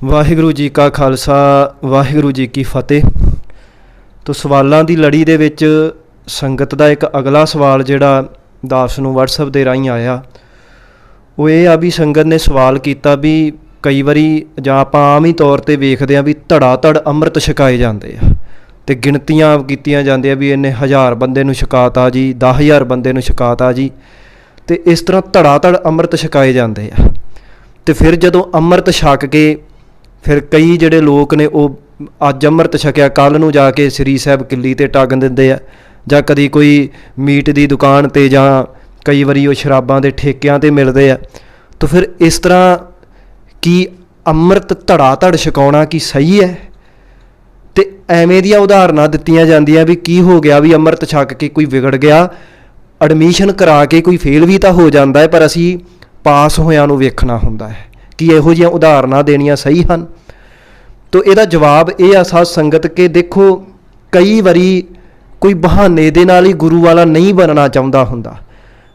ਵਾਹਿਗੁਰੂ ਜੀ ਕਾ ਖਾਲਸਾ ਵਾਹਿਗੁਰੂ ਜੀ ਕੀ ਫਤਿਹ। ਤੋ ਸਵਾਲਾਂ ਦੀ ਲੜੀ ਦੇ ਵਿੱਚ ਸੰਗਤ ਦਾ ਇੱਕ ਅਗਲਾ ਸਵਾਲ ਜਿਹੜਾ ਦਾਸ ਨੂੰ WhatsApp ਦੇ ਰਾਹੀਂ ਆਇਆ ਉਹ ਇਹ ਆ ਵੀ ਸੰਗਤ ਨੇ ਸਵਾਲ ਕੀਤਾ ਵੀ ਕਈ ਵਾਰੀ ਜਾਂ ਆਪਾਂ ਆਮ ਹੀ ਤੌਰ 'ਤੇ ਵੇਖਦੇ ਹਾਂ ਵੀ ਧੜਾ ਧੜ ਅੰਮ੍ਰਿਤ ਛਕਾਏ ਜਾਂਦੇ ਆ ਅਤੇ ਗਿਣਤੀਆਂ ਕੀਤੀਆਂ ਜਾਂਦੀਆਂ ਵੀ ਇੰਨੇ 1000 ਬੰਦੇ ਨੂੰ ਛਕਾਤਾ ਜੀ, 10,000 ਬੰਦੇ ਨੂੰ ਛਕਾਤਾ ਜੀ, ਅਤੇ ਇਸ ਤਰ੍ਹਾਂ ਧੜਾ ਧੜ ਅੰਮ੍ਰਿਤ ਛਕਾਏ ਜਾਂਦੇ ਆ। ਅਤੇ ਫਿਰ ਜਦੋਂ ਅੰਮ੍ਰਿਤ ਛਕ ਕੇ ਫਿਰ ਕਈ ਜਿਹੜੇ ਲੋਕ ਨੇ ਉਹ ਅੱਜ ਅੰਮ੍ਰਿਤ ਛਕਿਆ ਕੱਲ੍ਹ ਨੂੰ ਜਾ ਕੇ ਸ੍ਰੀ ਸਾਹਿਬ ਕਿੱਲੀ 'ਤੇ ਟੰਗ ਦਿੰਦੇ ਆ, ਜਾਂ ਕਦੀ ਕੋਈ ਮੀਟ ਦੀ ਦੁਕਾਨ 'ਤੇ, ਜਾਂ ਕਈ ਵਾਰੀ ਉਹ ਸ਼ਰਾਬਾਂ ਦੇ ਠੇਕਿਆਂ 'ਤੇ ਮਿਲਦੇ ਆ। ਤਾਂ ਫਿਰ ਇਸ ਤਰ੍ਹਾਂ ਕੀ ਅੰਮ੍ਰਿਤ ਧੜਾ ਧੜ ਛਕਾਉਣਾ ਕੀ ਸਹੀ ਹੈ? ਅਤੇ ਐਵੇਂ ਦੀਆਂ ਉਦਾਹਰਨਾਂ ਦਿੱਤੀਆਂ ਜਾਂਦੀਆਂ ਵੀ ਕੀ ਹੋ ਗਿਆ ਵੀ ਅੰਮ੍ਰਿਤ ਛਕ ਕੇ ਕੋਈ ਵਿਗੜ ਗਿਆ, ਐਡਮਿਸ਼ਨ ਕਰਾ ਕੇ ਕੋਈ ਫੇਲ ਵੀ ਤਾਂ ਹੋ ਜਾਂਦਾ ਹੈ, ਪਰ ਅਸੀਂ ਪਾਸ ਹੋਇਆਂ ਨੂੰ ਵੇਖਣਾ ਹੁੰਦਾ ਹੈ। ਕੀ ਇਹੋ ਜਿਹੀਆਂ ਉਦਾਹਰਨਾਂ ਦੇਣੀਆਂ ਸਹੀ ਹਨ? ਤਾਂ ਇਹਦਾ ਜਵਾਬ ਇਹ ਆ ਸਾਧ ਸੰਗਤ ਕਿ ਦੇਖੋ, ਕਈ ਵਾਰੀ ਕੋਈ ਬਹਾਨੇ ਦੇ ਨਾਲ ਹੀ ਗੁਰੂ ਵਾਲਾ ਨਹੀਂ ਬਣਨਾ ਚਾਹੁੰਦਾ ਹੁੰਦਾ,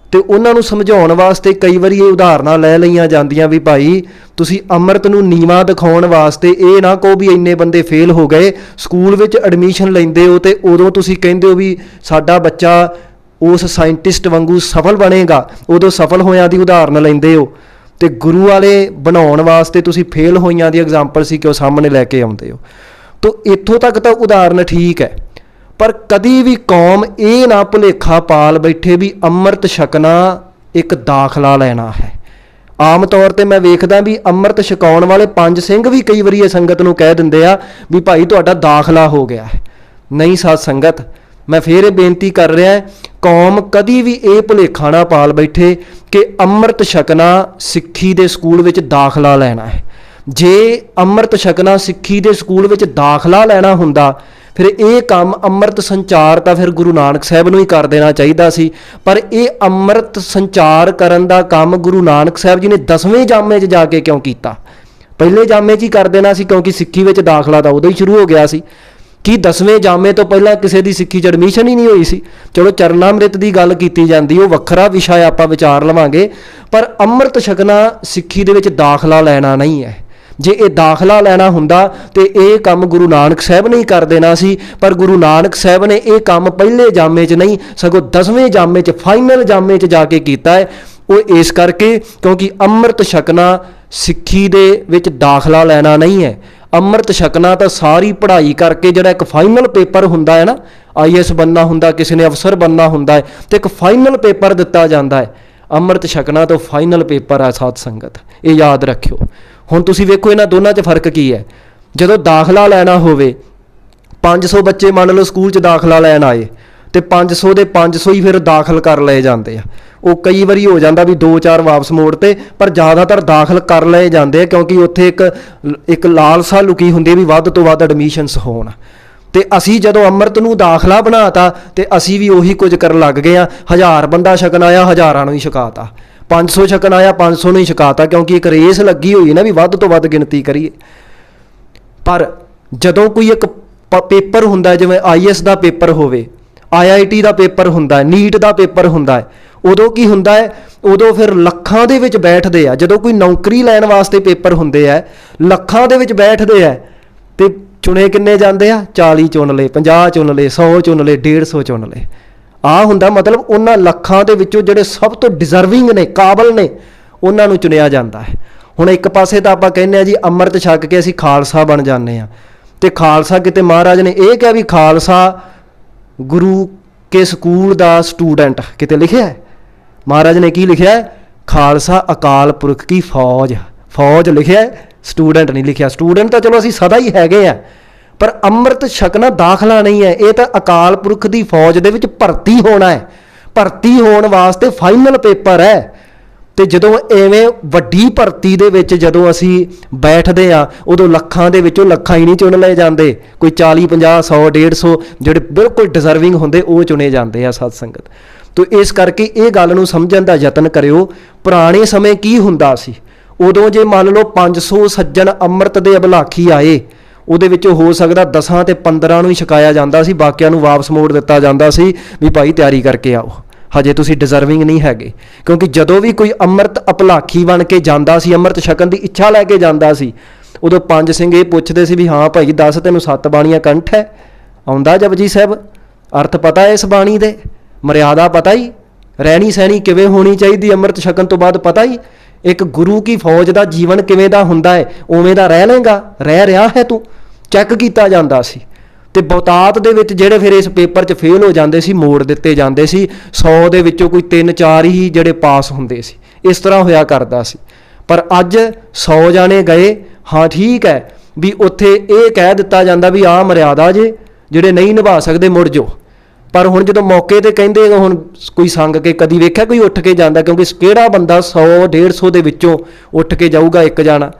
ਅਤੇ ਉਹਨਾਂ ਨੂੰ ਸਮਝਾਉਣ ਵਾਸਤੇ ਕਈ ਵਾਰੀ ਇਹ ਉਦਾਹਰਨਾਂ ਲੈ ਲਈਆਂ ਜਾਂਦੀਆਂ ਵੀ ਭਾਈ ਤੁਸੀਂ ਅੰਮ੍ਰਿਤ ਨੂੰ ਨੀਵਾਂ ਦਿਖਾਉਣ ਵਾਸਤੇ ਇਹ ਨਾ ਕਹੋ ਵੀ ਇੰਨੇ ਬੰਦੇ ਫੇਲ ਹੋ ਗਏ, ਸਕੂਲ ਵਿੱਚ ਐਡਮਿਸ਼ਨ ਲੈਂਦੇ ਹੋ ਅਤੇ ਉਦੋਂ ਤੁਸੀਂ ਕਹਿੰਦੇ ਹੋ ਵੀ ਸਾਡਾ ਬੱਚਾ ਉਸ ਸਾਇੰਟਿਸਟ ਵਾਂਗੂ ਸਫਲ ਬਣੇਗਾ, ਉਦੋਂ ਸਫਲ ਹੋਇਆਂ ਦੀ ਉਦਾਹਰਨ ਲੈਂਦੇ ਹੋ, ਅਤੇ ਗੁਰੂ ਵਾਲੇ ਬਣਾਉਣ ਵਾਸਤੇ ਤੁਸੀਂ ਫੇਲ ਹੋਈਆਂ ਦੀ ਐਗਜ਼ਾਮਪਲ ਸੀ ਕਿ ਉਹ ਸਾਹਮਣੇ ਲੈ ਕੇ ਆਉਂਦੇ ਹੋ। ਤਾਂ ਇੱਥੋਂ ਤੱਕ ਤਾਂ ਉਦਾਹਰਨ ਠੀਕ ਹੈ, ਪਰ ਕਦੀ ਵੀ ਕੌਮ ਇਹ ਨਾ ਭੁਲੇਖਾ ਪਾਲ ਬੈਠੇ ਵੀ ਅੰਮ੍ਰਿਤ ਛਕਣਾ ਇੱਕ ਦਾਖਲਾ ਲੈਣਾ ਹੈ। ਆਮ ਤੌਰ 'ਤੇ ਮੈਂ ਵੇਖਦਾ ਵੀ ਅੰਮ੍ਰਿਤ ਛਕਾਉਣ ਵਾਲੇ 5 ਸਿੰਘ ਵੀ ਕਈ ਵਾਰੀ ਇਹ ਸੰਗਤ ਨੂੰ ਕਹਿ ਦਿੰਦੇ ਆ ਵੀ ਭਾਈ ਤੁਹਾਡਾ ਦਾਖਲਾ ਹੋ ਗਿਆ ਹੈ। ਨਹੀਂ ਸਾਧ ਸੰਗਤ, ਮੈਂ ਫਿਰ ਇਹ ਬੇਨਤੀ ਕਰ ਰਿਹਾ, ਕੌਮ ਕਦੀ ਵੀ ਇਹ ਭੁਲੇਖਾ ਨਾ ਪਾਲ ਬੈਠੇ ਕਿ ਅੰਮ੍ਰਿਤ ਛਕਣਾ ਸਿੱਖੀ ਦੇ ਸਕੂਲ ਵਿੱਚ ਦਾਖਲਾ ਲੈਣਾ ਹੈ। ਜੇ ਅੰਮ੍ਰਿਤ ਛਕਣਾ ਸਿੱਖੀ ਦੇ ਸਕੂਲ ਵਿੱਚ ਦਾਖਲਾ ਲੈਣਾ ਹੁੰਦਾ ਫਿਰ ਇਹ ਕੰਮ ਅੰਮ੍ਰਿਤ ਸੰਚਾਰ ਤਾਂ ਫਿਰ ਗੁਰੂ ਨਾਨਕ ਸਾਹਿਬ ਨੂੰ ਹੀ ਕਰ ਦੇਣਾ ਚਾਹੀਦਾ ਸੀ, ਪਰ ਇਹ ਅੰਮ੍ਰਿਤ ਸੰਚਾਰ ਕਰਨ ਦਾ ਕੰਮ ਗੁਰੂ ਨਾਨਕ ਸਾਹਿਬ ਜੀ ਨੇ 10ਵੇਂ ਜਾਮੇ 'ਚ ਜਾ ਕੇ ਕਿਉਂ ਕੀਤਾ? ਪਹਿਲੇ ਜਾਮੇ 'ਚ ਹੀ ਕਰ ਦੇਣਾ ਸੀ, ਕਿਉਂਕਿ ਸਿੱਖੀ ਵਿੱਚ ਦਾਖਲਾ ਤਾਂ ਉਦੋਂ ਹੀ ਸ਼ੁਰੂ ਹੋ ਗਿਆ ਸੀ। ਕੀ 10ਵੇਂ ਜਾਮੇ ਤੋਂ ਪਹਿਲਾਂ ਕਿਸੇ ਦੀ ਸਿੱਖੀ 'ਚ ਐਡਮਿਸ਼ਨ ਹੀ ਨਹੀਂ ਹੋਈ ਸੀ? ਚਲੋ ਚਰਨਾਮ੍ਰਿਤ ਦੀ ਗੱਲ ਕੀਤੀ ਜਾਂਦੀ, ਉਹ ਵੱਖਰਾ ਵਿਸ਼ਾ ਆਪਾਂ ਵਿਚਾਰ ਲਵਾਂਗੇ, ਪਰ ਅੰਮ੍ਰਿਤ ਛਕਣਾ ਸਿੱਖੀ ਦੇ ਵਿੱਚ ਦਾਖਲਾ ਲੈਣਾ ਨਹੀਂ ਹੈ। ਜੇ ਇਹ ਦਾਖਲਾ ਲੈਣਾ ਹੁੰਦਾ ਤੇ ਇਹ ਕੰਮ ਗੁਰੂ ਨਾਨਕ ਸਾਹਿਬ ਨੇ ਹੀ ਕਰ ਦੇਣਾ ਸੀ, ਪਰ ਗੁਰੂ ਨਾਨਕ ਸਾਹਿਬ ਨੇ ਇਹ ਕੰਮ ਪਹਿਲੇ ਜਾਮੇ 'ਚ ਨਹੀਂ ਸਗੋਂ 10ਵੇਂ ਜਾਮੇ 'ਚ, ਫਾਈਨਲ ਜਾਮੇ 'ਚ ਜਾ ਕੇ ਕੀਤਾ ਹੈ। ਉਹ ਇਸ ਕਰਕੇ ਕਿਉਂਕਿ ਅੰਮ੍ਰਿਤ ਛਕਣਾ ਸਿੱਖੀ ਦੇ ਵਿੱਚ ਦਾਖਲਾ ਲੈਣਾ ਨਹੀਂ ਹੈ। ਅੰਮ੍ਰਿਤ ਛਕਣਾ ਤਾਂ ਸਾਰੀ ਪੜ੍ਹਾਈ ਕਰਕੇ ਜਿਹੜਾ ਇੱਕ ਫਾਈਨਲ ਪੇਪਰ ਹੁੰਦਾ ਹੈ ਨਾ, IAS ਬਣਨਾ ਹੁੰਦਾ, ਕਿਸੇ ਨੇ ਅਫਸਰ ਬਣਨਾ ਹੁੰਦਾ ਹੈ, ਅਤੇ ਇੱਕ ਫਾਈਨਲ ਪੇਪਰ ਦਿੱਤਾ ਜਾਂਦਾ ਹੈ। ਅੰਮ੍ਰਿਤ ਛਕਣਾ ਤਾਂ ਫਾਈਨਲ ਪੇਪਰ ਹੈ ਸਾਧ ਸੰਗਤ, ਇਹ ਯਾਦ ਰੱਖਿਓ। ਹੁਣ ਤੁਸੀਂ ਵੇਖੋ ਇਹਨਾਂ ਦੋਨਾਂ 'ਚ ਫਰਕ ਕੀ ਹੈ। ਜਦੋਂ ਦਾਖਲਾ ਲੈਣਾ ਹੋਵੇ, 500 ਬੱਚੇ ਮੰਨ ਲਓ ਸਕੂਲ 'ਚ ਦਾਖਲਾ ਲੈਣ ਆਏ, ਅਤੇ 500 ਦੇ 500 ਹੀ ਫਿਰ ਦਾਖਲ ਕਰ ਲਏ ਜਾਂਦੇ ਆ। ਉਹ ਕਈ ਵਾਰੀ ਹੋ ਜਾਂਦਾ ਵੀ 2-4 ਵਾਪਸ ਮੋੜ 'ਤੇ, ਪਰ ਜ਼ਿਆਦਾਤਰ ਦਾਖਲ ਕਰ ਲਏ ਜਾਂਦੇ ਆ, ਕਿਉਂਕਿ ਉੱਥੇ ਇੱਕ ਲਾਲਸਾ ਲੁਕੀ ਹੁੰਦੀ ਵੀ ਵੱਧ ਤੋਂ ਵੱਧ ਐਡਮਿਸ਼ਨਸ ਹੋਣ। ਅਤੇ ਅਸੀਂ ਜਦੋਂ ਅੰਮ੍ਰਿਤ ਨੂੰ ਦਾਖਲਾ ਬਣਾਤਾ ਅਤੇ ਅਸੀਂ ਵੀ ਉਹੀ ਕੁਝ ਕਰਨ ਲੱਗ ਗਏ ਹਾਂ। 1000 ਬੰਦਾ ਛਕਣ ਆਇਆ, 1000 ਨੂੰ ਹੀ ਛਕਾਤਾ, 500 ਛਕਣ ਆਇਆ, 500 ਨੂੰ ਹੀ ਛਕਾਤਾ, ਕਿਉਂਕਿ ਇੱਕ ਰੇਸ ਲੱਗੀ ਹੋਈ ਨਾ ਵੀ ਵੱਧ ਤੋਂ ਵੱਧ ਗਿਣਤੀ ਕਰੀਏ। ਪਰ ਜਦੋਂ ਕੋਈ ਇੱਕ ਪੇਪਰ ਹੁੰਦਾ, ਜਿਵੇਂ IAS ਦਾ ਪੇਪਰ ਹੋਵੇ, IIT ਦਾ ਪੇਪਰ ਹੁੰਦਾ, ਨੀਟ ਦਾ ਪੇਪਰ ਹੁੰਦਾ, ਉਦੋਂ ਕੀ ਹੁੰਦਾ ਹੈ, ਉਦੋਂ ਫਿਰ ਲੱਖਾਂ ਦੇ ਵਿੱਚ ਬੈਠਦੇ ਆ। ਜਦੋਂ ਕੋਈ ਨੌਕਰੀ ਲੈਣ ਵਾਸਤੇ ਪੇਪਰ ਹੁੰਦੇ ਆ, ਲੱਖਾਂ ਦੇ ਵਿੱਚ ਬੈਠਦੇ ਆ, ਅਤੇ ਚੁਣੇ ਕਿੰਨੇ ਜਾਂਦੇ ਆ? 40 ਚੁਣ ਲਏ, 50 ਚੁਣ ਲਏ, 100 ਚੁਣ ਲਏ, 150 ਚੁਣ ਲਏ। ਆਹ ਹੁੰਦਾ ਮਤਲਬ ਉਹਨਾਂ ਲੱਖਾਂ ਦੇ ਵਿੱਚੋਂ ਜਿਹੜੇ ਸਭ ਤੋਂ ਡਿਜ਼ਰਵਿੰਗ ਨੇ, ਕਾਬਲ ਨੇ, ਉਹਨਾਂ ਨੂੰ ਚੁਣਿਆ ਜਾਂਦਾ ਹੈ। ਹੁਣ ਇੱਕ ਪਾਸੇ ਤਾਂ ਆਪਾਂ ਕਹਿੰਦੇ ਹਾਂ ਜੀ ਅੰਮ੍ਰਿਤ ਛਕ ਕੇ ਅਸੀਂ ਖਾਲਸਾ ਬਣ ਜਾਂਦੇ ਹਾਂ, ਅਤੇ ਖਾਲਸਾ ਕਿਤੇ ਮਹਾਰਾਜ ਨੇ ਇਹ ਕਿਹਾ ਵੀ ਖਾਲਸਾ ਗੁਰੂ ਕੇ ਸਕੂਲ ਦਾ ਸਟੂਡੈਂਟ, ਕਿਤੇ ਲਿਖਿਆ ਹੈ? ਮਹਾਰਾਜ ਨੇ ਕੀ ਲਿਖਿਆ ਹੈ? ਖਾਲਸਾ ਅਕਾਲ ਪੁਰਖ ਕੀ ਫੌਜ, ਫੌਜ ਲਿਖਿਆ ਹੈ, ਸਟੂਡੈਂਟ ਨਹੀਂ ਲਿਖਿਆ। ਸਟੂਡੈਂਟ ਤਾਂ ਚਲੋ ਅਸੀਂ ਸਦਾ ਹੀ ਹੈਗੇ ਆ, ਪਰ ਅੰਮ੍ਰਿਤ ਛਕਣਾ ਦਾਖਲਾ ਨਹੀਂ ਹੈ। ਇਹ ਤਾਂ ਅਕਾਲ ਪੁਰਖ ਦੀ ਫੌਜ ਦੇ ਵਿੱਚ ਭਰਤੀ ਹੋਣਾ ਹੈ। ਭਰਤੀ ਹੋਣ ਵਾਸਤੇ ਫਾਈਨਲ ਪੇਪਰ ਹੈ। ਅਤੇ ਜਦੋਂ ਐਵੇਂ ਵੱਡੀ ਭਰਤੀ ਦੇ ਵਿੱਚ ਜਦੋਂ ਅਸੀਂ ਬੈਠਦੇ ਹਾਂ, ਉਦੋਂ ਲੱਖਾਂ ਦੇ ਵਿੱਚੋਂ ਲੱਖਾਂ ਹੀ ਨਹੀਂ ਚੁਣ ਲਏ ਜਾਂਦੇ, ਕੋਈ 40, 50, 100, 150 ਜਿਹੜੇ ਬਿਲਕੁਲ ਡਿਜ਼ਰਵਿੰਗ ਹੁੰਦੇ ਉਹ ਚੁਣੇ ਜਾਂਦੇ ਆ ਸਤ ਸੰਗਤ। ਤੋ ਇਸ ਕਰਕੇ ਇਹ ਗੱਲ ਨੂੰ ਸਮਝਣ ਦਾ ਯਤਨ ਕਰਿਓ। ਪੁਰਾਣੇ ਸਮੇਂ ਕੀ ਹੁੰਦਾ ਸੀ, ਉਦੋਂ ਜੇ ਮੰਨ ਲਓ 500 ਸੱਜਣ ਅੰਮ੍ਰਿਤ ਦੇ ਅਭਿਲਾਖੀ ਆਏ, ਉਹਦੇ ਵਿੱਚੋਂ ਹੋ ਸਕਦਾ 10 ਤੇ 15 ਨੂੰ ਹੀ ਛਕਾਇਆ ਜਾਂਦਾ ਸੀ, ਬਾਕੀਆਂ ਨੂੰ ਵਾਪਸ ਮੋੜ ਦਿੱਤਾ ਜਾਂਦਾ ਸੀ ਵੀ ਭਾਈ ਤਿਆਰੀ ਕਰਕੇ ਆਓ, ਹਜੇ ਤੁਸੀਂ ਡਿਜ਼ਰਵਿੰਗ ਨਹੀਂ ਹੈਗੇ। ਕਿਉਂਕਿ ਜਦੋਂ ਵੀ ਕੋਈ ਅੰਮ੍ਰਿਤ ਅਭਿਲਾਖੀ ਬਣ ਕੇ ਜਾਂਦਾ ਸੀ, ਅੰਮ੍ਰਿਤ ਛਕਣ ਦੀ ਇੱਛਾ ਲੈ ਕੇ ਜਾਂਦਾ ਸੀ, ਉਦੋਂ ਪੰਜ ਸਿੰਘ ਇਹ ਪੁੱਛਦੇ ਸੀ ਵੀ ਹਾਂ ਭਾਈ ਦੱਸ ਤੈਨੂੰ 7 ਬਾਣੀਆਂ ਕੰਠ ਹੈ, ਆਉਂਦਾ ਜਪਜੀ ਸਾਹਿਬ, ਅਰਥ ਪਤਾ ਇਸ ਬਾਣੀ ਦੇ, ਮਰਿਆਦਾ ਪਤਾ ਹੀ, ਰਹਿਣੀ ਸਹਿਣੀ ਕਿਵੇਂ ਹੋਣੀ ਚਾਹੀਦੀ ਅੰਮ੍ਰਿਤ ਛਕਣ ਤੋਂ ਬਾਅਦ ਪਤਾ ਹੀ, ਇੱਕ ਗੁਰੂ ਕੀ ਫੌਜ ਦਾ ਜੀਵਨ ਕਿਵੇਂ ਦਾ ਹੁੰਦਾ ਹੈ, ਉਵੇਂ ਦਾ ਰਹਿ ਲੇਗਾ, ਰਹਿ ਰਿਹਾ ਹੈ ਤੂੰ, ਚੈੱਕ ਕੀਤਾ ਜਾਂਦਾ ਸੀ। ਅਤੇ ਬਹੁਤਾਤ ਦੇ ਵਿੱਚ ਜਿਹੜੇ ਫਿਰ ਇਸ ਪੇਪਰ 'ਚ ਫੇਲ ਹੋ ਜਾਂਦੇ ਸੀ ਮੋੜ ਦਿੱਤੇ ਜਾਂਦੇ ਸੀ, 100 ਦੇ ਵਿੱਚੋਂ ਕੋਈ 3-4 ਹੀ ਜਿਹੜੇ ਪਾਸ ਹੁੰਦੇ ਸੀ, ਇਸ ਤਰ੍ਹਾਂ ਹੋਇਆ ਕਰਦਾ ਸੀ। ਪਰ ਅੱਜ 100 ਜਾਣੇ ਗਏ, ਹਾਂ ਠੀਕ ਹੈ ਵੀ ਉੱਥੇ ਇਹ ਕਹਿ ਦਿੱਤਾ ਜਾਂਦਾ ਵੀ ਆਹ ਮਰਿਆਦਾ ਜੇ, ਜਿਹੜੇ ਨਹੀਂ ਨਿਭਾ ਸਕਦੇ ਮੁੜ ਜਾਓ। ਪਰ ਹੁਣ ਜਦੋਂ ਮੌਕੇ 'ਤੇ ਕਹਿੰਦੇ ਹੁਣ ਕੋਈ ਸੰਗ ਕੇ ਕਦੀ ਵੇਖਿਆ ਕੋਈ ਉੱਠ ਕੇ ਜਾਂਦਾ, ਕਿਉਂਕਿ ਕਿਹੜਾ ਬੰਦਾ 100-150 ਦੇ ਵਿੱਚੋਂ ਉੱਠ ਕੇ ਜਾਊਗਾ ਇੱਕ ਜਾਣਾ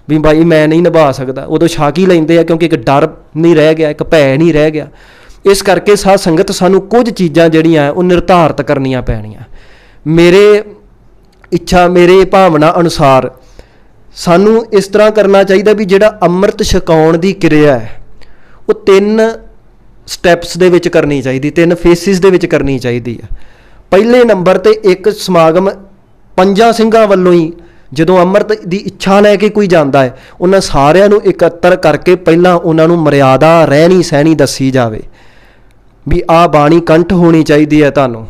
ਵੀ ਭਾਈ ਮੈਂ ਨਹੀਂ ਨਿਭਾ ਸਕਦਾ। ਉਦੋਂ ਛਾਕ ਹੀ ਲੈਂਦੇ ਆ, ਕਿਉਂਕਿ ਇੱਕ ਡਰ ਨਹੀਂ ਰਹਿ ਗਿਆ, ਇੱਕ ਭੈ ਨਹੀਂ ਰਹਿ ਗਿਆ। ਇਸ ਕਰਕੇ ਸਾਧ ਸੰਗਤ ਸਾਨੂੰ ਕੁਝ ਚੀਜ਼ਾਂ ਜਿਹੜੀਆਂ ਉਹ ਨਿਰਧਾਰਤ ਕਰਨੀਆਂ ਪੈਣੀਆਂ। ਮੇਰੇ ਇੱਛਾ, ਮੇਰੇ ਭਾਵਨਾ ਅਨੁਸਾਰ ਸਾਨੂੰ ਇਸ ਤਰ੍ਹਾਂ ਕਰਨਾ ਚਾਹੀਦਾ ਵੀ ਜਿਹੜਾ ਅੰਮ੍ਰਿਤ ਛਕਾਉਣ ਦੀ ਕਿਰਿਆ ਹੈ ਉਹ 3 ਸਟੈਪਸ ਦੇ ਵਿੱਚ ਕਰਨੀ ਚਾਹੀਦੀ, 3 ਫੇਸਿਸ ਦੇ ਵਿੱਚ ਕਰਨੀ ਚਾਹੀਦੀ ਹੈ। ਪਹਿਲੇ ਨੰਬਰ 'ਤੇ ਇੱਕ ਸਮਾਗਮ 5 ਸਿੰਘਾਂ ਵੱਲੋਂ ਹੀ ਜਦੋਂ ਅੰਮ੍ਰਿਤ ਦੀ ਇੱਛਾ ਲੈ ਕੇ ਕੋਈ ਜਾਂਦਾ ਹੈ, ਉਹਨਾਂ ਸਾਰਿਆਂ ਨੂੰ ਇਕੱਤਰ ਕਰਕੇ ਪਹਿਲਾਂ ਉਹਨਾਂ ਨੂੰ ਮਰਿਆਦਾ ਰਹਿਣੀ ਸਹਿਣੀ ਦੱਸੀ ਜਾਵੇ ਵੀ ਆਹ ਬਾਣੀ ਕੰਠ ਹੋਣੀ ਚਾਹੀਦੀ ਹੈ, ਤੁਹਾਨੂੰ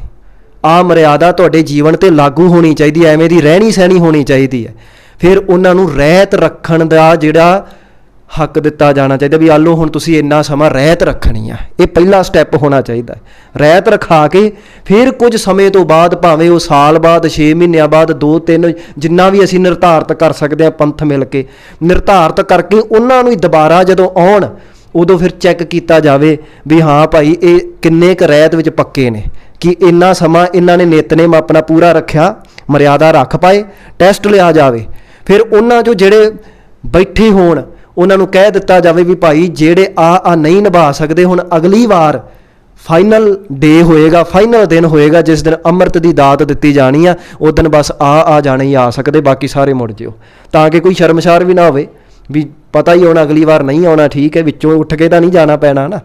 ਆਹ ਮਰਿਆਦਾ ਤੁਹਾਡੇ ਜੀਵਨ 'ਤੇ ਲਾਗੂ ਹੋਣੀ ਚਾਹੀਦੀ ਹੈ, ਐਵੇਂ ਦੀ ਰਹਿਣੀ ਸਹਿਣੀ ਹੋਣੀ ਚਾਹੀਦੀ ਹੈ। ਫਿਰ ਉਹਨਾਂ ਨੂੰ ਰਹਿਤ ਰੱਖਣ ਦਾ ਜਿਹੜਾ ਹੱਕ ਦਿੱਤਾ ਜਾਣਾ ਚਾਹੀਦਾ ਵੀ ਆਲੋ ਹੁਣ ਤੁਸੀਂ ਇੰਨਾ ਸਮਾਂ ਰਹਿਤ ਰੱਖਣੀ ਆ, ਇਹ ਪਹਿਲਾ ਸਟੈਪ ਹੋਣਾ ਚਾਹੀਦਾ। ਰਹਿਤ ਰਖਾ ਕੇ ਫਿਰ ਕੁਝ ਸਮੇਂ ਤੋਂ ਬਾਅਦ, ਭਾਵੇਂ ਉਹ ਸਾਲ ਬਾਅਦ, 6 ਮਹੀਨਿਆਂ ਬਾਅਦ, 2-3 ਜਿੰਨਾ ਵੀ ਅਸੀਂ ਨਿਰਧਾਰਤ ਕਰ ਸਕਦੇ ਹਾਂ ਪੰਥ ਮਿਲ ਕੇ ਨਿਰਧਾਰਤ ਕਰਕੇ ਉਹਨਾਂ ਨੂੰ ਦੁਬਾਰਾ ਜਦੋਂ ਆਉਣ ਉਦੋਂ ਫਿਰ ਚੈੱਕ ਕੀਤਾ ਜਾਵੇ ਵੀ ਹਾਂ ਭਾਈ ਇਹ ਕਿੰਨੇ ਕੁ ਰਹਿਤ ਵਿੱਚ ਪੱਕੇ ਨੇ, ਕਿ ਇੰਨਾ ਸਮਾਂ ਇਹਨਾਂ ਨੇ ਨਿਤਨੇਮ ਆਪਣਾ ਪੂਰਾ ਰੱਖਿਆ, ਮਰਿਆਦਾ ਰੱਖ ਪਾਏ, ਟੈਸਟ ਲਿਆ ਜਾਵੇ। ਫਿਰ ਉਹਨਾਂ 'ਚੋਂ ਜਿਹੜੇ ਬੈਠੇ ਹੋਣ ਉਹਨਾਂ ਨੂੰ ਕਹਿ ਦਿੱਤਾ ਜਾਵੇ ਵੀ ਭਾਈ ਜਿਹੜੇ ਆ ਨਹੀਂ ਨਿਭਾ ਸਕਦੇ, ਹੁਣ ਅਗਲੀ ਵਾਰ ਫਾਈਨਲ ਡੇ ਹੋਏਗਾ, ਫਾਈਨਲ ਦਿਨ ਹੋਏਗਾ ਜਿਸ ਦਿਨ ਅੰਮ੍ਰਿਤ ਦੀ ਦਾਤ ਦਿੱਤੀ ਜਾਣੀ ਆ, ਉਸ ਦਿਨ ਬਸ ਆ ਜਾਣੇ ਹੀ ਆ ਸਕਦੇ, ਬਾਕੀ ਸਾਰੇ ਮੁੜ ਜਿਓ, ਤਾਂ ਕਿ ਕੋਈ ਸ਼ਰਮਸ਼ਾਰ ਵੀ ਨਾ ਹੋਵੇ ਵੀ ਪਤਾ ਹੀ ਹੋਣਾ ਅਗਲੀ ਵਾਰ ਨਹੀਂ ਆਉਣਾ, ਠੀਕ ਹੈ ਵਿੱਚੋਂ ਉੱਠ ਕੇ ਤਾਂ ਨਹੀਂ ਜਾਣਾ ਪੈਣਾ ਨਾ।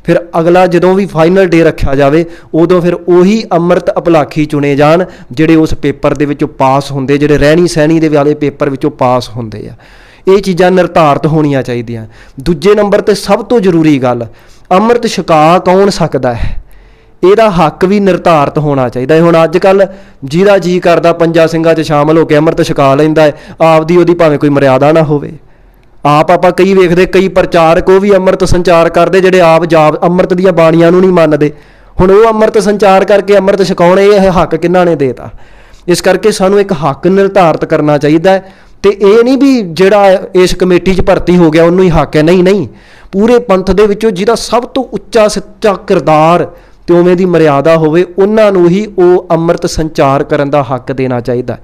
ਫਿਰ ਅਗਲਾ ਜਦੋਂ ਵੀ ਫਾਈਨਲ ਡੇ ਰੱਖਿਆ ਜਾਵੇ ਉਦੋਂ ਫਿਰ ਉਹੀ ਅੰਮ੍ਰਿਤ ਅਭਲਾਖੀ ਚੁਣੇ ਜਾਣ ਜਿਹੜੇ ਉਸ ਪੇਪਰ ਦੇ ਵਿੱਚੋਂ ਪਾਸ ਹੁੰਦੇ, ਜਿਹੜੇ ਰਹਿਣੀ ਸਹਿਣੀ ਦੇ ਵਾਲੇ ਪੇਪਰ ਵਿੱਚੋਂ ਪਾਸ ਹੁੰਦੇ ਆ। ਇਹ ਚੀਜ਼ਾਂ ਨਿਰਧਾਰਤ ਹੋਣੀਆਂ ਚਾਹੀਦੀਆਂ। ਦੂਜੇ ਨੰਬਰ 'ਤੇ ਸਭ ਤੋਂ ਜ਼ਰੂਰੀ ਗੱਲ, ਅੰਮ੍ਰਿਤ ਛਕਾ ਕੌਣ ਸਕਦਾ ਹੈ, ਇਹਦਾ ਹੱਕ ਵੀ ਨਿਰਧਾਰਤ ਹੋਣਾ ਚਾਹੀਦਾ ਹੈ। ਹੁਣ ਅੱਜ ਕੱਲ੍ਹ ਜਿਹਦਾ ਜੀ ਕਰਦਾ 5 ਸਿੰਘਾਂ 'ਚ ਸ਼ਾਮਲ ਹੋ ਕੇ ਅੰਮ੍ਰਿਤ ਛਕਾ ਲੈਂਦਾ ਹੈ, ਆਪਦੀ ਉਹਦੀ ਭਾਵੇਂ ਕੋਈ ਮਰਿਆਦਾ ਨਾ ਹੋਵੇ। ਆਪ ਆਪਾਂ ਕਈ ਵੇਖਦੇ, ਕਈ ਪ੍ਰਚਾਰਕ ਉਹ ਵੀ ਅੰਮ੍ਰਿਤ ਸੰਚਾਰ ਕਰਦੇ ਜਿਹੜੇ ਆਪ ਅੰਮ੍ਰਿਤ ਦੀਆਂ ਬਾਣੀਆਂ ਨੂੰ ਨਹੀਂ ਮੰਨਦੇ। ਹੁਣ ਉਹ ਅੰਮ੍ਰਿਤ ਸੰਚਾਰ ਕਰਕੇ ਅੰਮ੍ਰਿਤ ਛਕਾਉਣ, ਇਹ ਹੱਕ ਕਿਹਨਾਂ ਨੇ ਦੇਤਾ? ਇਸ ਕਰਕੇ ਸਾਨੂੰ ਇੱਕ ਹੱਕ ਨਿਰਧਾਰਤ ਕਰਨਾ ਚਾਹੀਦਾ ਹੈ। ਅਤੇ ਇਹ ਨਹੀਂ ਵੀ ਜਿਹੜਾ ਇਸ ਕਮੇਟੀ 'ਚ ਭਰਤੀ ਹੋ ਗਿਆ ਉਹਨੂੰ ਹੀ ਹੱਕ ਹੈ, ਨਹੀਂ ਨਹੀਂ, ਪੂਰੇ ਪੰਥ ਦੇ ਵਿੱਚੋਂ ਜਿਹਦਾ ਸਭ ਤੋਂ ਉੱਚਾ ਸੱਚਾ ਕਿਰਦਾਰ ਅਤੇ ਉਵੇਂ ਦੀ ਮਰਿਆਦਾ ਹੋਵੇ ਉਹਨਾਂ ਨੂੰ ਹੀ ਉਹ ਅੰਮ੍ਰਿਤ ਸੰਚਾਰ ਕਰਨ ਦਾ ਹੱਕ ਦੇਣਾ ਚਾਹੀਦਾ।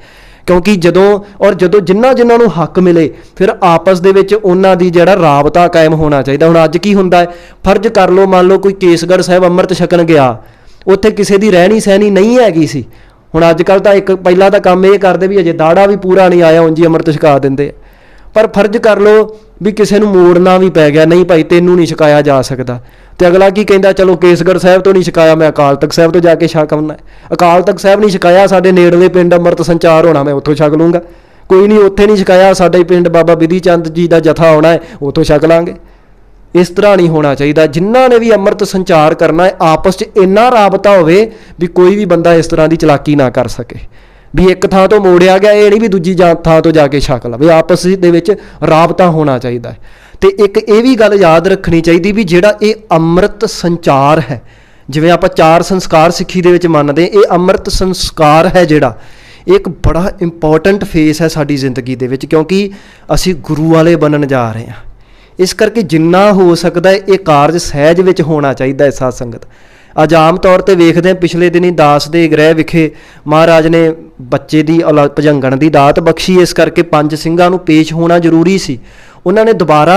ਕਿਉਂਕਿ ਜਦੋਂ ਜਿਨ੍ਹਾਂ ਨੂੰ ਹੱਕ ਮਿਲੇ ਫਿਰ ਆਪਸ ਦੇ ਵਿੱਚ ਉਹਨਾਂ ਦੀ ਜਿਹੜਾ ਰਾਬਤਾ ਕਾਇਮ ਹੋਣਾ ਚਾਹੀਦਾ। ਹੁਣ ਅੱਜ ਕੀ ਹੁੰਦਾ ਹੈ, ਫਰਜ਼ ਕਰ ਲਓ, ਮੰਨ ਲਓ ਕੋਈ ਕੇਸਗੜ੍ਹ ਸਾਹਿਬ ਅੰਮ੍ਰਿਤ ਛਕਣ ਗਿਆ, ਉੱਥੇ ਕਿਸੇ ਦੀ ਰਹਿਣੀ ਸਹਿਣੀ ਨਹੀਂ ਹੈਗੀ ਸੀ। ਹੁਣ ਅੱਜ ਕੱਲ੍ਹ ਤਾਂ ਪਹਿਲਾਂ ਤਾਂ ਕੰਮ ਇਹ ਕਰਦੇ ਵੀ ਅਜੇ ਦਾੜਾ ਵੀ ਪੂਰਾ ਨਹੀਂ ਆਇਆ ਉਂਝ ਹੀ ਅੰਮ੍ਰਿਤ ਛਕਾ ਦਿੰਦੇ। ਪਰ ਫਰਜ਼ ਕਰ ਲਓ ਵੀ ਕਿਸੇ ਨੂੰ ਮੋੜਨਾ ਵੀ ਪੈ ਗਿਆ, ਨਹੀਂ ਭਾਈ ਤੈਨੂੰ ਨਹੀਂ ਛਕਾਇਆ ਜਾ ਸਕਦਾ, ਅਤੇ ਅਗਲਾ ਕੀ ਕਹਿੰਦਾ, ਚਲੋ ਕੇਸਗੜ੍ਹ ਸਾਹਿਬ ਤੋਂ ਨਹੀਂ ਛਕਾਇਆ, ਮੈਂ ਅਕਾਲ ਤਖਤ ਸਾਹਿਬ ਤੋਂ ਜਾ ਕੇ ਛਕ ਆਉਣਾ। ਅਕਾਲ ਤਖਤ ਸਾਹਿਬ ਨਹੀਂ ਛਕਾਇਆ, ਸਾਡੇ ਨੇੜਲੇ ਪਿੰਡ ਅੰਮ੍ਰਿਤ ਸੰਚਾਰ ਹੋਣਾ, ਮੈਂ ਉੱਥੋਂ ਛਕ ਲੂੰਗਾ। ਕੋਈ ਨਹੀਂ, ਉੱਥੇ ਨਹੀਂ ਛਕਾਇਆ, ਸਾਡੇ ਪਿੰਡ ਬਾਬਾ ਬਿਧੀ ਚੰਦ ਜੀ ਦਾ ਜਥਾ ਆਉਣਾ ਹੈ, ਉੱਥੋਂ ਛਕ ਲਾਂਗੇ। ਇਸ ਤਰ੍ਹਾਂ ਨਹੀਂ ਹੋਣਾ ਚਾਹੀਦਾ। ਜਿਨ੍ਹਾਂ ਨੇ ਵੀ ਅੰਮ੍ਰਿਤ ਸੰਚਾਰ ਕਰਨਾ ਹੈ ਆਪਸ 'ਚ ਇੰਨਾ ਰਾਬਤਾ ਹੋਵੇ ਵੀ ਕੋਈ ਵੀ ਬੰਦਾ ਇਸ ਤਰ੍ਹਾਂ ਦੀ ਚਲਾਕੀ ਨਾ ਕਰ ਸਕੇ ਵੀ ਇੱਕ ਥਾਂ ਤੋਂ ਮੋੜਿਆ ਗਿਆ, ਇਹ ਨਹੀਂ ਵੀ ਦੂਜੀ ਥਾਂ ਤੋਂ ਜਾ ਕੇ ਛਕ ਲਵੇ। ਆਪਸ ਦੇ ਵਿੱਚ ਰਾਬਤਾ ਹੋਣਾ ਚਾਹੀਦਾ ਹੈ। ਅਤੇ ਇੱਕ ਇਹ ਵੀ ਗੱਲ ਯਾਦ ਰੱਖਣੀ ਚਾਹੀਦੀ ਵੀ ਜਿਹੜਾ ਇਹ ਅੰਮ੍ਰਿਤ ਸੰਚਾਰ ਹੈ, ਜਿਵੇਂ ਆਪਾਂ 4 ਸੰਸਕਾਰ ਸਿੱਖੀ ਦੇ ਵਿੱਚ ਮੰਨਦੇ, ਇਹ ਅੰਮ੍ਰਿਤ ਸੰਸਕਾਰ ਹੈ ਜਿਹੜਾ, ਇਹ ਇੱਕ ਬੜਾ ਇੰਪੋਰਟੈਂਟ ਫੇਸ ਹੈ ਸਾਡੀ ਜ਼ਿੰਦਗੀ ਦੇ ਵਿੱਚ, ਕਿਉਂਕਿ ਅਸੀਂ ਗੁਰੂ ਵਾਲੇ ਬਣਨ ਜਾ ਰਹੇ ਹਾਂ। ਇਸ ਕਰਕੇ ਜਿੰਨਾ ਹੋ ਸਕਦਾ ਇਹ ਕਾਰਜ ਸਹਿਜ ਵਿੱਚ ਹੋਣਾ ਚਾਹੀਦਾ ਹੈ। ਸਾਧ ਸੰਗਤ ਅੱਜ ਆਮ ਤੌਰ 'ਤੇ ਵੇਖਦੇ ਹਾਂ, ਪਿਛਲੇ ਦਿਨੀ ਦਾਸ ਦੇ ਗ੍ਰਹਿ ਵਿਖੇ ਮਹਾਰਾਜ ਨੇ ਬੱਚੇ ਦੀ ਭਜੰਗਣ ਦੀ ਦਾਤ ਬਖਸ਼ੀ, ਇਸ ਕਰਕੇ 5 ਸਿੰਘਾਂ ਨੂੰ ਪੇਸ਼ ਹੋਣਾ ਜ਼ਰੂਰੀ ਸੀ। ਉਹਨਾਂ ਨੇ ਦੁਬਾਰਾ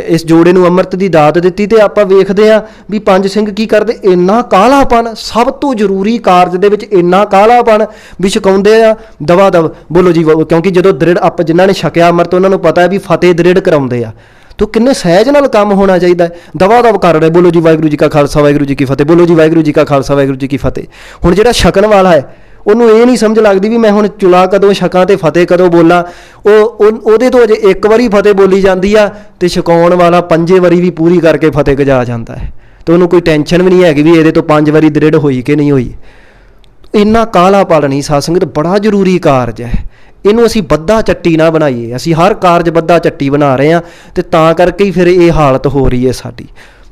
ਇਸ ਜੋੜੇ ਨੂੰ ਅੰਮ੍ਰਿਤ ਦੀ ਦਾਤ ਦਿੱਤੀ, ਅਤੇ ਆਪਾਂ ਵੇਖਦੇ ਹਾਂ ਵੀ 5 ਸਿੰਘ ਕੀ ਕਰਦੇ, ਇੰਨਾ ਕਾਹਲਾਪਣ, ਸਭ ਤੋਂ ਜ਼ਰੂਰੀ ਕਾਰਜ ਦੇ ਵਿੱਚ ਇੰਨਾ ਕਾਹਲਾਪਣ ਵੀ ਛਕਾਉਂਦੇ ਆ ਦਵਾ ਦਵ, ਬੋਲੋ ਜੀ, ਕਿਉਂਕਿ ਜਦੋਂ ਦ੍ਰਿੜ ਆਪਾਂ ਜਿਨ੍ਹਾਂ ਨੇ ਛਕਿਆ ਅੰਮ੍ਰਿਤ ਉਹਨਾਂ ਨੂੰ ਪਤਾ ਹੈ ਵੀ ਫਤਿਹ ਦ੍ਰਿੜ ਕਰਾਉਂਦੇ ਆ, ਤਾਂ ਕਿੰਨੇ ਸਹਿਜ ਨਾਲ ਕੰਮ ਹੋਣਾ ਚਾਹੀਦਾ ਹੈ। ਦਵਾ ਦਵ ਕਰ ਰਹੇ, ਬੋਲੋ ਜੀ ਵਾਹਿਗੁਰੂ ਜੀ ਕਾ ਖਾਲਸਾ ਵਾਹਿਗੁਰੂ ਜੀ ਕੀ ਫਤਿਹ, ਬੋਲੋ ਜੀ ਵਾਹਿਗੁਰੂ ਜੀ ਕਾ ਖਾਲਸਾ ਵਾਹਿਗੁਰੂ ਜੀ ਕੀ ਫਤਿਹ। ਹੁਣ ਜਿਹੜਾ ਛਕਣ ਵਾਲਾ ਹੈ ਉਹਨੂੰ ਇਹ ਨਹੀਂ ਸਮਝ ਲੱਗਦੀ ਵੀ ਮੈਂ ਹੁਣ ਚੁਲਾ ਕਦੋਂ ਛਕਾਂ ਤੇ ਫਤਿਹ ਕਦੋਂ ਬੋਲਾਂ। ਉਹਦੇ ਤੋਂ ਅਜੇ ਇੱਕ ਵਾਰੀ ਫਤਿਹ ਬੋਲੀ ਜਾਂਦੀ ਆ ਤੇ ਛਕਾਉਣ ਵਾਲਾ 5 ਵਾਰੀ ਵੀ ਪੂਰੀ ਕਰਕੇ ਫਤਿਹ ਗਜਾ ਜਾਂਦਾ ਹੈ, ਤੇ ਉਹਨੂੰ ਕੋਈ ਟੈਨਸ਼ਨ ਵੀ ਨਹੀਂ ਹੈਗੀ ਵੀ ਇਹਦੇ ਤੋਂ 5 ਵਾਰੀ ਦ੍ਰਿੜ ਹੋਈ ਕਿ ਨਹੀਂ ਹੋਈ। ਇੰਨਾ ਕਾਹਲਾ ਪਲ ਨਹੀਂ ਸਾਧ ਸੰਗਤ, ਬੜਾ ਜ਼ਰੂਰੀ ਕਾਰਜ ਹੈ। ਇਹਨੂੰ ਅਸੀਂ ਬੱਧਾ ਚੱਟੀ ਨਾ ਬਣਾਈਏ। ਅਸੀਂ ਹਰ ਕਾਰਜ ਬੱਧਾ ਚੱਟੀ ਬਣਾ ਰਹੇ ਹਾਂ, ਤੇ ਤਾਂ ਕਰਕੇ ਹੀ ਫਿਰ ਇਹ ਹਾਲਤ ਹੋ ਰਹੀ ਹੈ ਸਾਡੀ।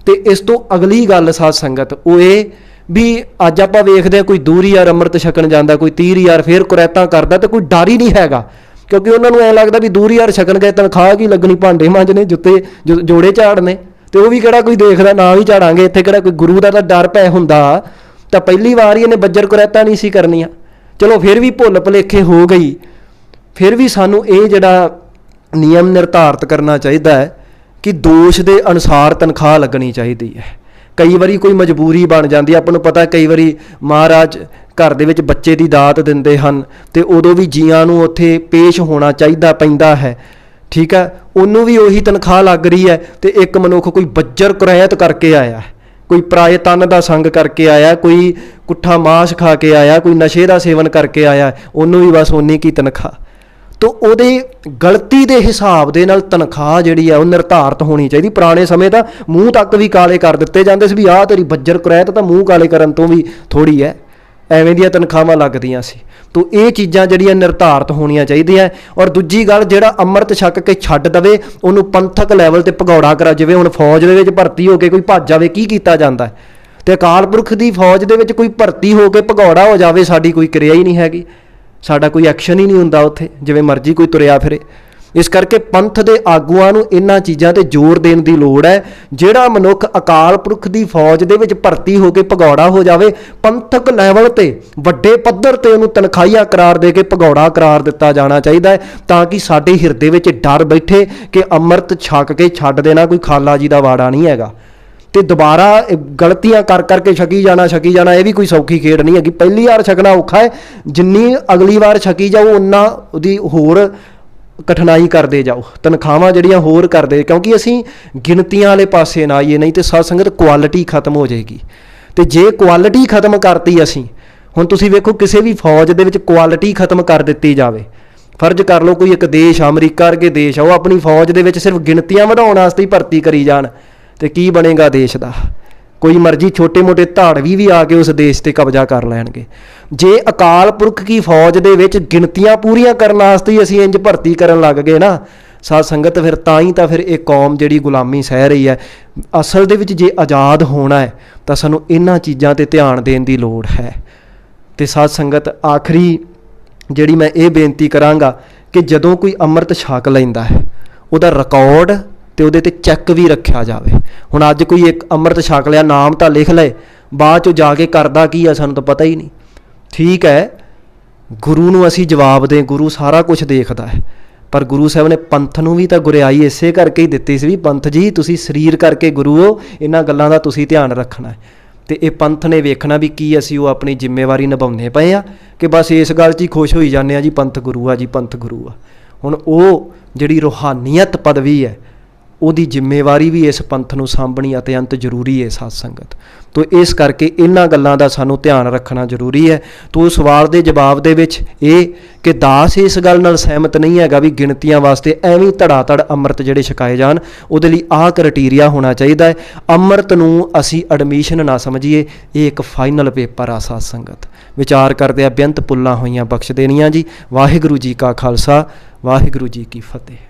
ਤੇ ਇਸ ਤੋਂ ਅਗਲੀ ਗੱਲ ਸਾਧ ਸੰਗਤ ਉਹ ਇਹ ਵੀ ਅੱਜ ਆਪਾਂ ਵੇਖਦੇ ਹਾਂ ਕੋਈ ਦੂਰ ਯਾਰ ਅੰਮ੍ਰਿਤ ਛਕਣ ਜਾਂਦਾ, ਕੋਈ 30 ਯਾਰ ਫਿਰ ਕੁਰੈਤਾਂ ਕਰਦਾ, ਤੇ ਕੋਈ ਡਰ ਹੀ ਨਹੀਂ ਹੈਗਾ, ਕਿਉਂਕਿ ਉਹਨਾਂ ਨੂੰ ਐਂ ਲੱਗਦਾ ਵੀ ਦੂਰ ਯਾਰ ਛਕਣ ਗਏ ਤਨਖਾਹ ਕੀ ਲੱਗਣੀ, ਭਾਂਡੇ ਮਾਂਜਣੇ, ਜੁੱਤੇ ਜੋੜੇ ਝਾੜਨੇ, ਤੇ ਉਹ ਵੀ ਕਿਹੜਾ ਕੋਈ ਦੇਖਦਾ, ਨਾ ਵੀ ਝਾੜਾਂਗੇ ਇੱਥੇ ਕਿਹੜਾ ਕੋਈ ਗੁਰੂ ਦਾ ਤਾਂ ਡਰ ਪੈ ਹੁੰਦਾ ਤਾਂ ਪਹਿਲੀ ਵਾਰ ਹੀ ਇਹਨੇ ਬੱਜਰ ਕੁਰੈਤਾਂ ਨਹੀਂ ਸੀ ਕਰਨੀਆਂ। ਚਲੋ ਫਿਰ ਵੀ ਭੁੱਲ ਭੁਲੇਖੇ ਹੋ ਗਈ, ਫਿਰ ਵੀ ਸਾਨੂੰ ਇਹ ਜਿਹੜਾ ਨਿਯਮ ਨਿਰਧਾਰਿਤ ਕਰਨਾ ਚਾਹੀਦਾ ਹੈ ਕਿ ਦੋਸ਼ ਦੇ ਅਨੁਸਾਰ ਤਨਖਾਹ ਲੱਗਣੀ ਚਾਹੀਦੀ ਹੈ। ਕਈ ਵਾਰੀ ਕੋਈ ਮਜਬੂਰੀ ਬਣ ਜਾਂਦੀ ਹੈ, ਆਪਾਂ ਨੂੰ ਪਤਾ ਕਈ ਵਾਰੀ ਮਹਾਰਾਜ ਘਰ ਦੇ ਵਿੱਚ ਬੱਚੇ ਦੀ ਦਾਤ ਦਿੰਦੇ ਹਨ, ਤੇ ਉਦੋਂ ਵੀ ਜੀਆਂ ਨੂੰ ਉੱਥੇ ਪੇਸ਼ ਹੋਣਾ ਚਾਹੀਦਾ ਪੈਂਦਾ ਹੈ, ਠੀਕ ਹੈ। ਉਹਨੂੰ ਵੀ ਉਹੀ ਤਨਖਾਹ ਲੱਗ ਰਹੀ ਹੈ, ਤੇ ਇੱਕ ਮਨੁੱਖ ਕੋਈ ਬੱਜਰ ਕੁਰੈਤ ਕਰਕੇ ਆਇਆ, ਕੋਈ ਪਰਾਏ ਤਨ ਦਾ ਸੰਗ ਕਰਕੇ ਆਇਆ, ਕੋਈ ਕੁੱਠਾ ਮਾਸ ਖਾ ਕੇ ਆਇਆ, ਕੋਈ ਨਸ਼ੇ ਦਾ ਸੇਵਨ ਕਰਕੇ ਆਇਆ, ਉਹਨੂੰ ਵੀ ਬਸ ਓਨੀ ਕੀ ਤਨਖਾਹ। ਤੋ ਉਹਦੇ ਗਲਤੀ ਦੇ ਹਿਸਾਬ ਦੇ ਨਾਲ ਤਨਖਾਹ ਜਿਹੜੀ ਆ ਉਹ ਨਿਰਧਾਰਿਤ ਹੋਣੀ ਚਾਹੀਦੀ। ਪੁਰਾਣੇ ਸਮੇਂ ਤਾਂ ਮੂੰਹ ਤੱਕ ਵੀ ਕਾਲੇ ਕਰ ਦਿੱਤੇ ਜਾਂਦੇ ਸੀ ਵੀ ਆਹ ਤੇਰੀ ਬੱਜਰ ਕੁਰੈਤ ਤਾਂ ਮੂੰਹ ਕਾਲੇ ਕਰਨ ਤੋਂ ਵੀ ਥੋੜ੍ਹੀ ਹੈ, ਐਵੇਂ ਦੀਆਂ ਤਨਖਾਹਾਂ ਲੱਗਦੀਆਂ ਸੀ। ਤੋ ਇਹ ਚੀਜ਼ਾਂ ਜਿਹੜੀਆਂ ਨਿਰਧਾਰਿਤ ਹੋਣੀਆਂ ਚਾਹੀਦੀਆਂ। ਔਰ ਦੂਜੀ ਗੱਲ, ਜਿਹੜਾ ਅੰਮ੍ਰਿਤ ਛਕ ਕੇ ਛੱਡ ਦਵੇ ਉਹਨੂੰ ਪੰਥਕ ਲੈਵਲ ਤੇ ਭਗੌੜਾ ਕਰਾ। ਜਿਵੇਂ ਹੁਣ ਫੌਜ ਦੇ ਵਿੱਚ ਭਰਤੀ ਹੋ ਕੇ ਕੋਈ ਭੱਜ ਜਾਵੇ, ਕੀ ਕੀਤਾ ਜਾਂਦਾ, ਤੇ ਅਕਾਲ ਪੁਰਖ ਦੀ ਫੌਜ ਦੇ ਵਿੱਚ ਕੋਈ ਭਰਤੀ ਹੋ ਕੇ ਭਗੌੜਾ ਹੋ ਜਾਵੇ, ਸਾਡੀ ਕੋਈ ਕਿਰਿਆ ਹੀ ਨਹੀਂ ਹੈਗੀ, ਸਾਡਾ ਕੋਈ ਐਕਸ਼ਨ ਹੀ ਨਹੀਂ ਹੁੰਦਾ ਉੱਥੇ, ਜਿਵੇਂ ਮਰਜ਼ੀ ਕੋਈ ਤੁਰਿਆ ਫਿਰੇ। ਇਸ ਕਰਕੇ ਪੰਥ ਦੇ ਆਗੂਆਂ ਨੂੰ ਇਹਨਾਂ ਚੀਜ਼ਾਂ ਤੇ ਜ਼ੋਰ ਦੇਣ ਦੀ ਲੋੜ ਹੈ। ਜਿਹੜਾ ਮਨੁੱਖ ਅਕਾਲ ਪੁਰਖ ਦੀ ਫੌਜ ਦੇ ਵਿੱਚ ਭਰਤੀ ਹੋ ਕੇ ਭਗੌੜਾ ਹੋ ਜਾਵੇ, ਪੰਥਕ ਲੈਵਲ ਤੇ ਵੱਡੇ ਪੱਧਰ ਤੇ ਉਹਨੂੰ ਤਨਖਾਹੀਆ ਕਰਾਰ ਦੇ ਕੇ ਭਗੌੜਾ ਕਰਾਰ ਦਿੱਤਾ ਜਾਣਾ ਚਾਹੀਦਾ ਹੈ, ਤਾਂ ਕਿ ਸਾਡੇ ਹਿਰਦੇ ਵਿੱਚ ਡਰ ਬੈਠੇ ਕਿ ਅੰਮ੍ਰਿਤ ਛਕ ਕੇ ਛੱਡ ਦੇਣਾ ਕੋਈ ਖਾਲਾ ਜੀ ਦਾ ਵਾੜਾ ਨਹੀਂ ਹੈਗਾ। ਤੇ ਦੁਬਾਰਾ ਗਲਤੀਆਂ ਕਰ ਕਰਕੇ ਛਕੀ ਜਾਣਾ ਇਹ ਵੀ ਕੋਈ ਸੌਖੀ ਖੇਡ ਨਹੀਂ ਹੈਗੀ। ਪਹਿਲੀ ਵਾਰ ਛਕਣਾ ਔਖਾ ਹੈ, ਜਿੰਨੀ ਅਗਲੀ ਵਾਰ ਛਕੀ ਜਾਓ ਉਨਾ ਉਹਦੀ ਹੋਰ ਕਠਿਨਾਈ ਕਰਦੇ ਜਾਓ, ਤਨਖਾਹਾਂ ਜਿਹੜੀਆਂ ਹੋਰ ਕਰਦੇ, ਕਿਉਂਕਿ ਅਸੀਂ ਗਿਣਤੀਆਂ ਵਾਲੇ ਪਾਸੇ ਨਾ ਆਈਏ, ਨਹੀਂ ਤੇ ਸਾਧ ਸੰਗਤ ਕੁਆਲਿਟੀ ਖਤਮ ਹੋ ਜਾਏਗੀ। ਤੇ ਜੇ ਕੁਆਲਿਟੀ ਖਤਮ ਕਰਤੀ ਅਸੀਂ, ਹੁਣ ਤੁਸੀਂ ਵੇਖੋ ਕਿਸੇ ਵੀ ਫੌਜ ਦੇ ਵਿੱਚ ਕੁਆਲਿਟੀ ਖਤਮ ਕਰ ਦਿੱਤੀ ਜਾਵੇ, ਫਰਜ਼ ਕਰ ਲਓ ਕੋਈ ਇੱਕ ਦੇਸ਼ ਅਮਰੀਕਾ ਵਰਗੇ ਦੇਸ਼ ਆ, ਉਹ ਆਪਣੀ ਫੌਜ ਦੇ ਵਿੱਚ ਸਿਰਫ ਗਿਣਤੀਆਂ ਵਧਾਉਣ ਵਾਸਤੇ ਹੀ ਭਰਤੀ ਕਰੀ ਜਾਣ, ਤੇ ਕੀ ਬਣੇਗਾ ਦੇਸ਼ ਦਾ। ਕੋਈ ਮਰਜ਼ੀ ਛੋਟੇ ਮੋਟੇ ਧਾੜਵੀ ਵੀ ਆ ਕੇ ਉਸ ਦੇਸ਼ ਤੇ ਕਬਜ਼ਾ ਕਰ ਲੈਣਗੇ। ਜੇ ਅਕਾਲ ਪੁਰਖ ਕੀ ਫੌਜ ਦੇ ਵਿੱਚ ਗਿਣਤੀਆਂ ਪੂਰੀਆਂ ਕਰਨ ਵਾਸਤੇ ਹੀ ਅਸੀਂ ਇੰਜ ਭਰਤੀ ਕਰਨ ਲੱਗ ਗਏ ਨਾ ਸਾਧ ਸੰਗਤ, ਫਿਰ ਤਾਂ ਹੀ ਤਾਂ ਫਿਰ ਇਹ ਕੌਮ ਜਿਹੜੀ ਗੁਲਾਮੀ ਸਹਿ ਰਹੀ ਹੈ। ਅਸਲ ਦੇ ਵਿੱਚ ਜੇ ਆਜ਼ਾਦ ਹੋਣਾ ਹੈ ਤਾਂ ਸਾਨੂੰ ਇਹਨਾਂ ਚੀਜ਼ਾਂ ਤੇ ਧਿਆਨ ਦੇਣ ਦੀ ਲੋੜ ਹੈ। ਤੇ ਸਾਧ ਸੰਗਤ ਆਖਰੀ ਜਿਹੜੀ ਮੈਂ ਇਹ ਬੇਨਤੀ ਕਰਾਂਗਾ ਕਿ ਜਦੋਂ ਕੋਈ ਅੰਮ੍ਰਿਤ ਛਕ ਲੈਂਦਾ ਹੈ ਉਹਦਾ ਰਿਕਾਰਡ ਤੇ ਉਹਦੇ ਤੇ ਚੈੱਕ ਵੀ ਰੱਖਿਆ ਜਾਵੇ। ਹੁਣ ਅੱਜ ਕੋਈ ਇੱਕ ਅੰਮ੍ਰਿਤ ਛਕ ਲਿਆ, ਨਾਮ ਤਾਂ ਲਿਖ ਲਏ, ਬਾਅਦ 'ਚੋਂ ਜਾ ਕੇ ਕਰਦਾ ਕੀ ਆ ਸਾਨੂੰ ਤਾਂ ਪਤਾ ਹੀ ਨਹੀਂ। ਠੀਕ ਹੈ, ਗੁਰੂ ਨੂੰ ਅਸੀਂ ਜਵਾਬ ਦੇ, ਗੁਰੂ ਸਾਰਾ ਕੁਝ ਦੇਖਦਾ ਹੈ, ਪਰ ਗੁਰੂ ਸਾਹਿਬ ਨੇ ਪੰਥ ਨੂੰ ਵੀ ਤਾਂ ਗੁਰਿਆਈ ਇਸੇ ਕਰਕੇ ਹੀ ਦਿੱਤੀ ਸੀ ਵੀ ਪੰਥ ਜੀ ਤੁਸੀਂ ਸਰੀਰ ਕਰਕੇ ਗੁਰੂ ਹੋ, ਇਹਨਾਂ ਗੱਲਾਂ ਦਾ ਤੁਸੀਂ ਧਿਆਨ ਰੱਖਣਾ ਹੈ। ਤੇ ਇਹ ਪੰਥ ਨੇ ਵੇਖਣਾ ਵੀ ਕੀ ਅਸੀਂ ਉਹ ਆਪਣੀ ਜ਼ਿੰਮੇਵਾਰੀ ਨਿਭਾਉਂਦੇ ਪਏ ਆ ਕਿ ਬਸ ਇਸ ਗੱਲ 'ਚ ਹੀ ਖੁਸ਼ ਹੋਈ ਜਾਂਦੇ ਆ ਜੀ ਪੰਥ ਗੁਰੂ ਆ ਜੀ, ਪੰਥ ਗੁਰੂ ਆ। ਹੁਣ ਉਹ ਜਿਹੜੀ ਰੂਹਾਨੀਅਤ ਪਦਵੀ ਹੈ ਉਹਦੀ ਜ਼ਿੰਮੇਵਾਰੀ ਵੀ ਇਸ ਪੰਥ ਨੂੰ ਸਾਂਭਣੀ ਅਤਿਅੰਤ ਜ਼ਰੂਰੀ ਹੈ ਸਾਧ ਸੰਗਤ। ਤੋ ਇਸ ਕਰਕੇ ਇਹਨਾਂ ਗੱਲਾਂ ਦਾ ਸਾਨੂੰ ਧਿਆਨ ਰੱਖਣਾ ਜ਼ਰੂਰੀ ਹੈ। ਤੋ ਉਸ ਸਵਾਲ ਦੇ ਜਵਾਬ ਦੇ ਵਿੱਚ ਇਹ ਕਿ ਦਾਸ ਇਸ ਗੱਲ ਨਾਲ ਸਹਿਮਤ ਨਹੀਂ ਹੈਗਾ ਵੀ ਗਿਣਤੀਆਂ ਵਾਸਤੇ ਐਵੇਂ ਧੜਾ ਧੜ ਅੰਮ੍ਰਿਤ ਜਿਹੜੇ ਛਕਾਏ ਜਾਣ, ਉਹਦੇ ਲਈ ਆਹ ਕ੍ਰਾਈਟੀਰੀਆ ਹੋਣਾ ਚਾਹੀਦਾ ਹੈ। ਅੰਮ੍ਰਿਤ ਨੂੰ ਅਸੀਂ ਐਡਮਿਸ਼ਨ ਨਾ ਸਮਝੀਏ, ਇਹ ਇੱਕ ਫਾਈਨਲ ਪੇਪਰ ਆ ਸਾਧ ਸੰਗਤ। ਵਿਚਾਰ ਕਰਦੇ ਆ ਬੇਅੰਤ ਪੁੱਲਾਂ ਹੋਈਆਂ ਬਖਸ਼ ਦੇਣੀਆਂ ਜੀ। ਵਾਹਿਗੁਰੂ ਜੀ ਕਾ ਖਾਲਸਾ, ਵਾਹਿਗੁਰੂ ਜੀ ਕੀ ਫਤਿਹ।